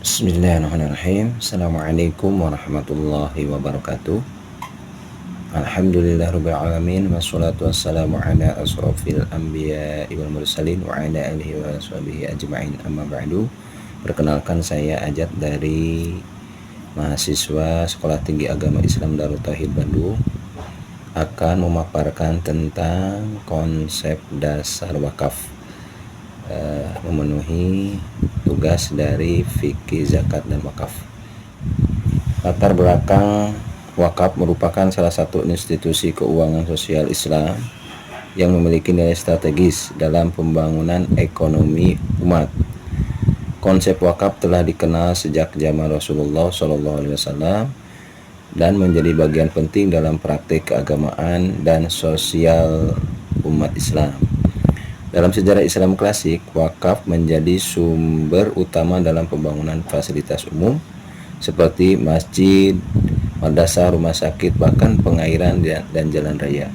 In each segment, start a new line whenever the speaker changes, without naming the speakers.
Bismillahirrahmanirrahim. Assalamualaikum warahmatullahi wabarakatuh. Alhamdulillahirabbil alamin wassalatu wassalamu ala asrofil anbiya'i wal mursalin wa ala alihi wa sahbihi ajma'in, amma ba'du. Perkenalkan, saya Ajat dari mahasiswa Sekolah Tinggi Agama Islam Darut Tauhid Bandung, akan memaparkan tentang konsep dasar wakaf, memenuhi tugas dari fikih zakat dan wakaf. Latar belakang wakaf merupakan salah satu institusi keuangan sosial Islam yang memiliki nilai strategis dalam pembangunan ekonomi umat. Konsep wakaf telah dikenal sejak zaman Rasulullah SAW dan menjadi bagian penting dalam praktik keagamaan dan sosial umat Islam. Dalam sejarah Islam klasik, wakaf menjadi sumber utama dalam pembangunan fasilitas umum seperti masjid, madrasah, rumah sakit, bahkan pengairan dan jalan raya.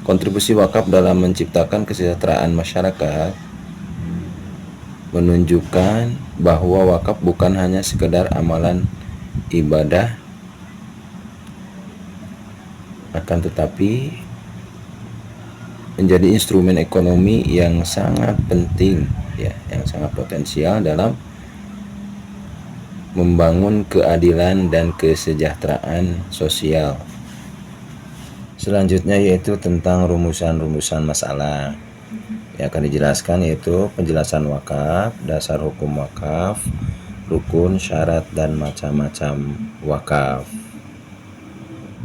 Kontribusi wakaf dalam menciptakan kesejahteraan masyarakat menunjukkan bahwa wakaf bukan hanya sekedar amalan ibadah, akan tetapi menjadi instrumen ekonomi yang sangat penting, yang sangat potensial dalam membangun keadilan dan kesejahteraan sosial. Selanjutnya yaitu tentang rumusan-rumusan masalah yang akan dijelaskan, yaitu penjelasan wakaf, dasar hukum wakaf, rukun, syarat, dan macam-macam wakaf.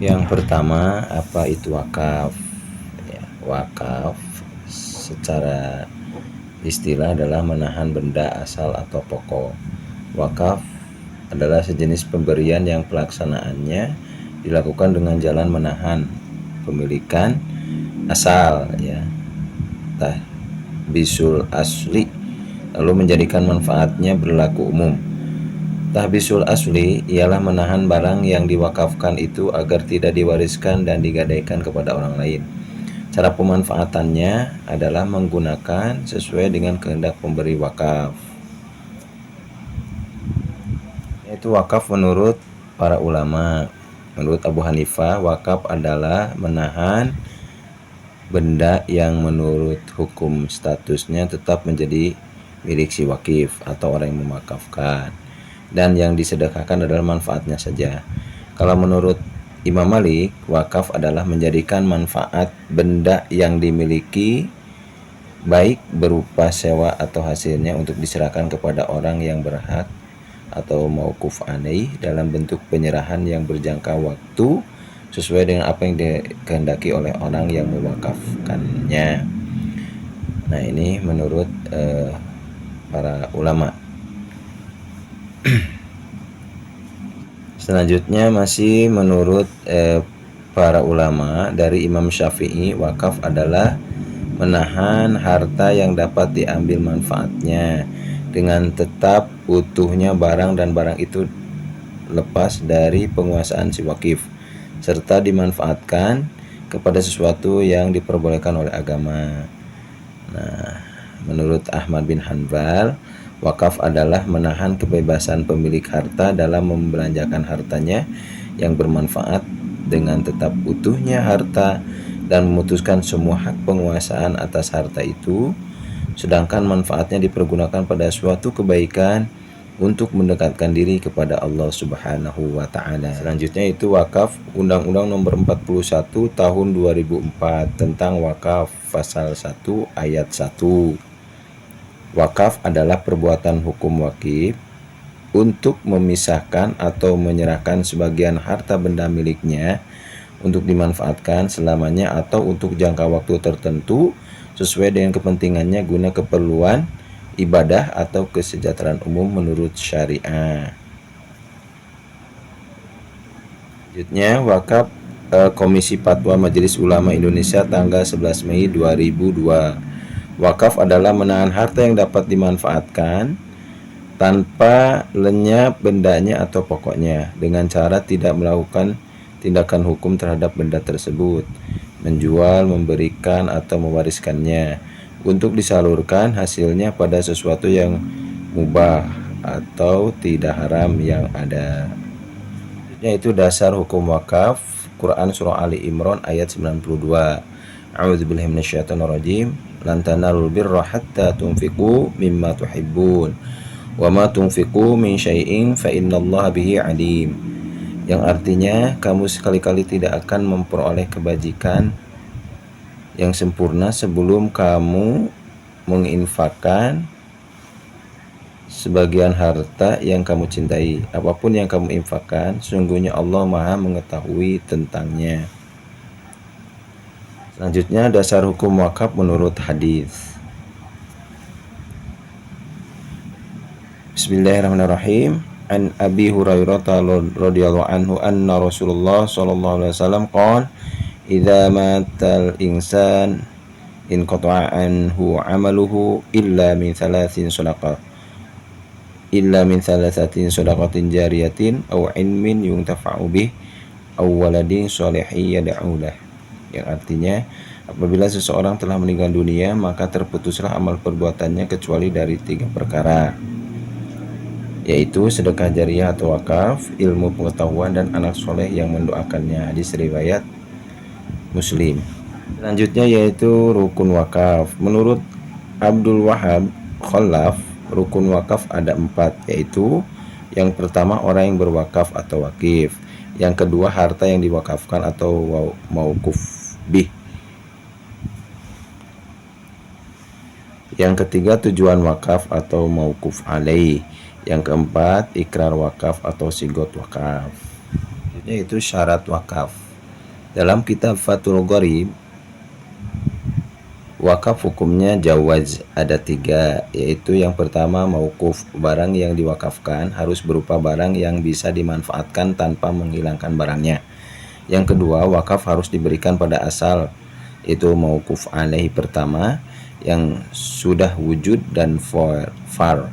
Yang pertama, apa itu wakaf? Wakaf secara istilah adalah menahan benda asal atau pokok. Wakaf adalah sejenis pemberian yang pelaksanaannya dilakukan dengan jalan menahan pemilikan asal, tahbisul asli, lalu menjadikan manfaatnya berlaku umum. Tahbisul asli ialah menahan barang yang diwakafkan itu agar tidak diwariskan dan digadaikan kepada orang lain. Cara pemanfaatannya adalah menggunakan sesuai dengan kehendak pemberi wakaf. Yaitu wakaf menurut para ulama. Menurut Abu Hanifah, wakaf adalah menahan benda yang menurut hukum statusnya tetap menjadi milik si wakif atau orang yang mewakafkan, dan yang disedekahkan adalah manfaatnya saja. Kalau menurut Imam Malik, wakaf adalah menjadikan manfaat benda yang dimiliki baik berupa sewa atau hasilnya untuk diserahkan kepada orang yang berhak atau mauquf alaih dalam bentuk penyerahan yang berjangka waktu sesuai dengan apa yang dikehendaki oleh orang yang mewakafkannya. Nah, ini menurut para ulama. Selanjutnya masih menurut para ulama, dari Imam Syafi'i, wakaf adalah menahan harta yang dapat diambil manfaatnya dengan tetap utuhnya barang dan barang itu lepas dari penguasaan si wakif serta dimanfaatkan kepada sesuatu yang diperbolehkan oleh agama. Nah, menurut Ahmad bin Hanbal, wakaf adalah menahan kebebasan pemilik harta dalam membelanjakan hartanya yang bermanfaat dengan tetap utuhnya harta dan memutuskan semua hak penguasaan atas harta itu, sedangkan manfaatnya dipergunakan pada suatu kebaikan untuk mendekatkan diri kepada Allah Subhanahu wa Ta'ala. Selanjutnya itu wakaf, Undang-Undang Nomor 41 Tahun 2004 tentang wakaf, pasal 1 ayat 1. Wakaf adalah perbuatan hukum wakif untuk memisahkan atau menyerahkan sebagian harta benda miliknya untuk dimanfaatkan selamanya atau untuk jangka waktu tertentu sesuai dengan kepentingannya guna keperluan ibadah atau kesejahteraan umum menurut syariah. Selanjutnya, wakaf, Komisi Fatwa Majelis Ulama Indonesia tanggal 11 Mei 2002. Wakaf adalah menahan harta yang dapat dimanfaatkan tanpa lenyap bendanya atau pokoknya dengan cara tidak melakukan tindakan hukum terhadap benda tersebut, menjual, memberikan, atau mewariskannya untuk disalurkan hasilnya pada sesuatu yang mubah atau tidak haram yang ada. Yaitu dasar hukum wakaf, Quran surah Ali Imran ayat 92. A'udzubillahi minasyaitonirrajim. Lan tanalul birra hatta tunfiqu mimma tuhibbun. Wa ma tunfiqu min syai'in fa innallaha bihi alim. Yang artinya kamu sekali-kali tidak akan memperoleh kebajikan yang sempurna sebelum kamu menginfakkan sebagian harta yang kamu cintai. Apapun yang kamu infakkan, sungguhnya Allah Maha mengetahui tentangnya. Selanjutnya dasar hukum wakaf menurut hadis. Bismillahirrahmanirrahim. An Abi Hurairah radhiyallahu anhu anna Rasulullah sallallahu alaihi wasallam qala idza matal insan in qata'a anhu 'amaluhu illa min thalathatin shadaqatin jariyatin aw ilmin yuntafa'u bih aw waladin sholihin yad'u lah. Yang artinya apabila seseorang telah meninggal dunia maka terputuslah amal perbuatannya kecuali dari 3 perkara, yaitu sedekah jariah atau wakaf, ilmu pengetahuan, dan anak soleh yang mendoakannya. Hadis riwayat Muslim. Selanjutnya yaitu rukun wakaf. Menurut Abdul Wahab Khalaf, rukun wakaf ada 4, yaitu yang pertama orang yang berwakaf atau wakif, yang kedua harta yang diwakafkan atau mauquf bih, yang ketiga tujuan wakaf atau mauquf alaih, yang keempat ikrar wakaf atau sigot wakaf. Yaitu syarat wakaf. Dalam kitab Fathul Gharib, wakaf hukumnya jawaz ada 3, yaitu yang pertama mauquf, barang yang diwakafkan harus berupa barang yang bisa dimanfaatkan tanpa menghilangkan barangnya. Yang kedua, wakaf harus diberikan pada asal, itu mauquf alaih pertama yang sudah wujud dan far.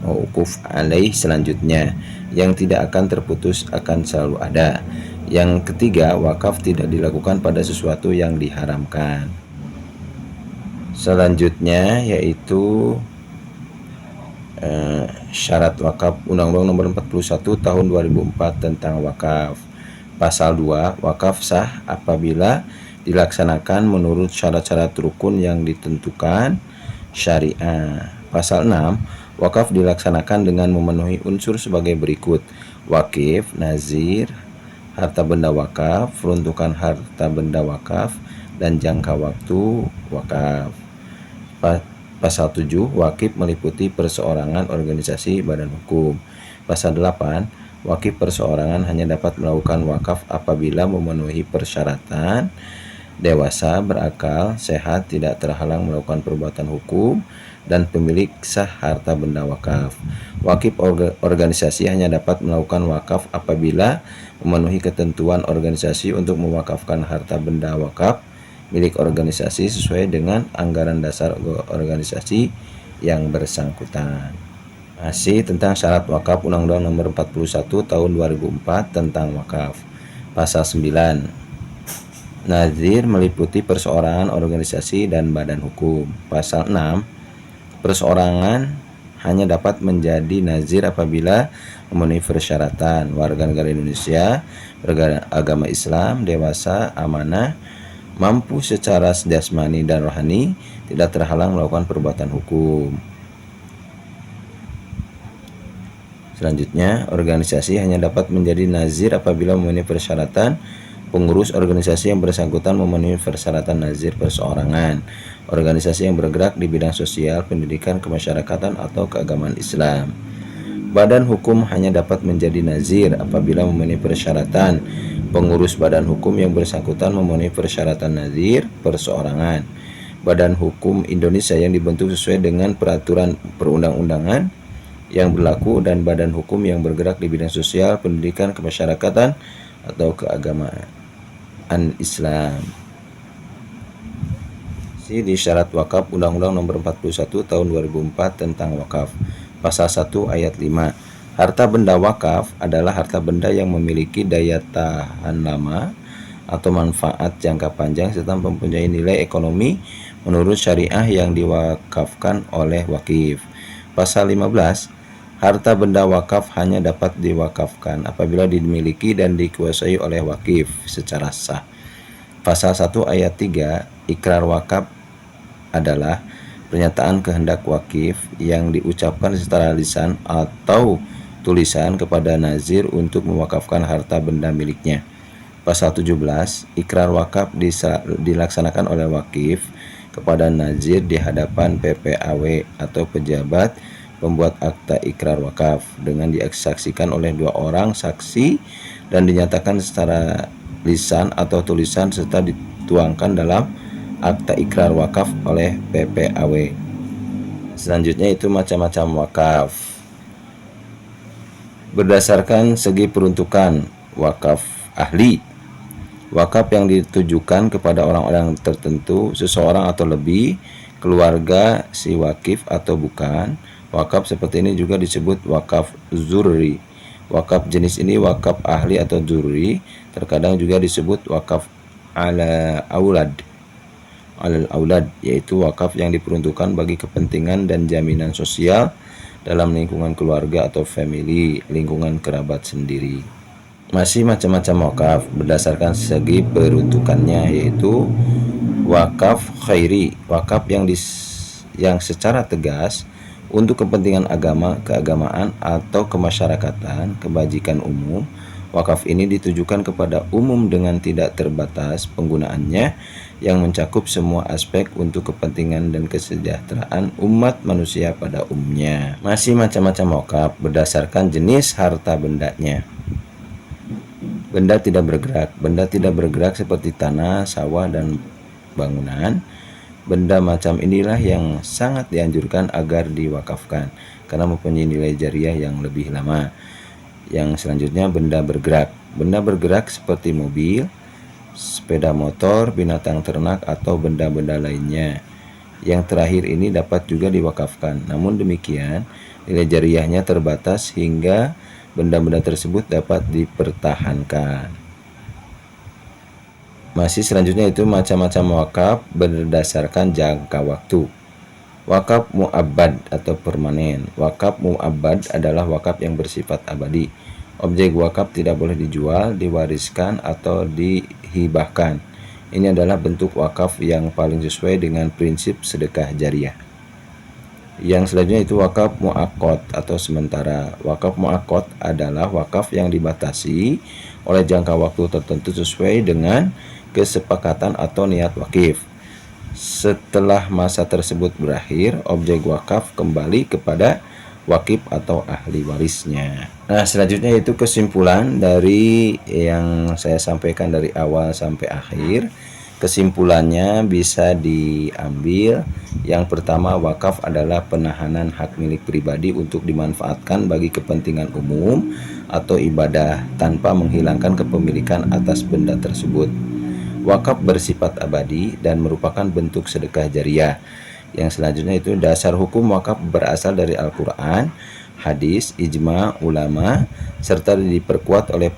Mauquf alaih selanjutnya yang tidak akan terputus akan selalu ada. Yang ketiga, wakaf tidak dilakukan pada sesuatu yang diharamkan. Selanjutnya yaitu syarat wakaf, Undang-Undang Nomor 41 Tahun 2004 tentang wakaf. Pasal 2, wakaf sah apabila dilaksanakan menurut syarat-syarat rukun yang ditentukan syariah. Pasal 6, wakaf dilaksanakan dengan memenuhi unsur sebagai berikut: wakif, nazir, harta benda wakaf, peruntukan harta benda wakaf, dan jangka waktu wakaf. Pasal 7, wakif meliputi perseorangan, organisasi, badan hukum. Pasal 8, wakif perseorangan hanya dapat melakukan wakaf apabila memenuhi persyaratan dewasa, berakal, sehat, tidak terhalang melakukan perbuatan hukum, dan pemilik sah harta benda wakaf. Wakif organisasi hanya dapat melakukan wakaf apabila memenuhi ketentuan organisasi untuk mewakafkan harta benda wakaf milik organisasi sesuai dengan anggaran dasar organisasi yang bersangkutan. Masih tentang syarat wakaf, Undang-Undang Nomor 41 Tahun 2004 tentang wakaf. Pasal 9, nazir meliputi perseorangan, organisasi, dan badan hukum. Pasal 6, perseorangan hanya dapat menjadi nazir apabila memenuhi persyaratan: warga negara Indonesia, beragama Islam, dewasa, amanah, mampu secara jasmani dan rohani, tidak terhalang melakukan perbuatan hukum. Selanjutnya, organisasi hanya dapat menjadi nazir apabila memenuhi persyaratan: pengurus organisasi yang bersangkutan memenuhi persyaratan nazir perseorangan, organisasi yang bergerak di bidang sosial, pendidikan, kemasyarakatan, atau keagamaan Islam. Badan hukum hanya dapat menjadi nazir apabila memenuhi persyaratan: pengurus badan hukum yang bersangkutan memenuhi persyaratan nazir perseorangan, badan hukum Indonesia yang dibentuk sesuai dengan peraturan perundang-undangan yang berlaku, dan badan hukum yang bergerak di bidang sosial, pendidikan, kemasyarakatan, atau keagamaan Islam. Di syarat wakaf, Undang-Undang Nomor 41 Tahun 2004 tentang wakaf. Pasal 1 ayat 5, harta benda wakaf adalah harta benda yang memiliki daya tahan lama atau manfaat jangka panjang serta mempunyai nilai ekonomi menurut syariah yang diwakafkan oleh wakif. Pasal 15, Harta benda wakaf hanya dapat diwakafkan apabila dimiliki dan dikuasai oleh wakif secara sah. Pasal 1 ayat 3 ikrar wakaf adalah pernyataan kehendak wakif yang diucapkan secara lisan atau tulisan kepada nazir untuk mewakafkan harta benda miliknya. Pasal 17 ikrar wakaf dilaksanakan oleh wakif kepada nazir di hadapan PPAW atau pejabat pembuat akta ikrar wakaf dengan disaksikan oleh 2 orang saksi dan dinyatakan secara lisan atau tulisan serta dituangkan dalam akta ikrar wakaf oleh PPAW. Selanjutnya itu macam-macam wakaf. Berdasarkan segi peruntukan, wakaf ahli, wakaf yang ditujukan kepada orang-orang tertentu, seseorang atau lebih, keluarga si wakif atau bukan. Wakaf seperti ini juga disebut wakaf zurri. Wakaf jenis ini wakaf ahli atau zurri, terkadang juga disebut wakaf alal aulad, yaitu wakaf yang diperuntukkan bagi kepentingan dan jaminan sosial dalam lingkungan keluarga atau family, lingkungan kerabat sendiri. Masih macam-macam wakaf berdasarkan segi peruntukannya, yaitu wakaf khairi, wakaf yang secara tegas untuk kepentingan agama, keagamaan atau kemasyarakatan, kebajikan umum. Wakaf ini ditujukan kepada umum dengan tidak terbatas penggunaannya yang mencakup semua aspek untuk kepentingan dan kesejahteraan umat manusia pada umumnya. Masih macam-macam wakaf berdasarkan jenis harta bendanya. Benda tidak bergerak. Benda tidak bergerak seperti tanah, sawah, dan bangunan. Benda macam inilah yang sangat dianjurkan agar diwakafkan karena mempunyai nilai jariah yang lebih lama. Yang selanjutnya benda bergerak. Benda bergerak seperti mobil, sepeda motor, binatang ternak, atau benda-benda lainnya. Yang terakhir ini dapat juga diwakafkan. Namun demikian, nilai jariahnya terbatas hingga benda-benda tersebut dapat dipertahankan. Masih selanjutnya itu macam-macam wakaf berdasarkan jangka waktu. Wakaf mu'abbad atau permanen. Wakaf mu'abbad adalah wakaf yang bersifat abadi. Objek wakaf tidak boleh dijual, diwariskan, atau dihibahkan. Ini adalah bentuk wakaf yang paling sesuai dengan prinsip sedekah jariah. Yang selanjutnya itu wakaf mu'aqqad atau sementara. Wakaf mu'aqqad adalah wakaf yang dibatasi oleh jangka waktu tertentu sesuai dengan kesepakatan atau niat wakif. Setelah masa tersebut berakhir, objek wakaf kembali kepada wakif atau ahli warisnya. Nah, selanjutnya itu kesimpulan dari yang saya sampaikan dari awal sampai akhir. Kesimpulannya bisa diambil. Yang pertama, wakaf adalah penahanan hak milik pribadi untuk dimanfaatkan bagi kepentingan umum atau ibadah tanpa menghilangkan kepemilikan atas benda tersebut. Wakaf bersifat abadi dan merupakan bentuk sedekah jariah. Yang selanjutnya itu dasar hukum wakaf berasal dari Al-Quran, hadis, ijma, ulama, serta diperkuat oleh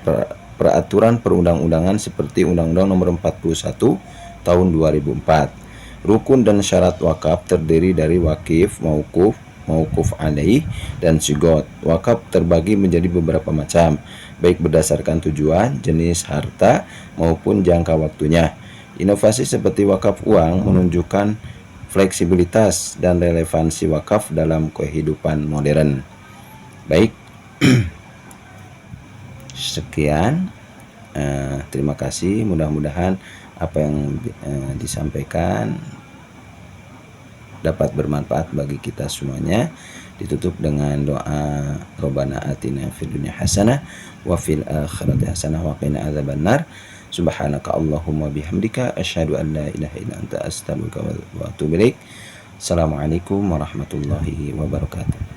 peraturan perundang-undangan seperti Undang-Undang Nomor 41 Tahun 2004. Rukun dan syarat wakaf terdiri dari wakif, mauquf alaih, dan sigot. Wakaf terbagi menjadi beberapa macam, baik berdasarkan tujuan, jenis harta, maupun jangka waktunya. Inovasi seperti wakaf uang menunjukkan fleksibilitas dan relevansi wakaf dalam kehidupan modern. Baik, sekian. Terima kasih. Mudah-mudahan apa yang disampaikan dapat bermanfaat bagi kita semuanya. Ditutup dengan doa Rabbana atina fid dunya hasanah wa fil akhirati hasanah wa qina adzabannar. Subhanaka Allahumma bihamdika asyhadu an la ilaha illa anta astaghfiruka wa atubu ilaik. Assalamualaikum warahmatullahi wabarakatuh.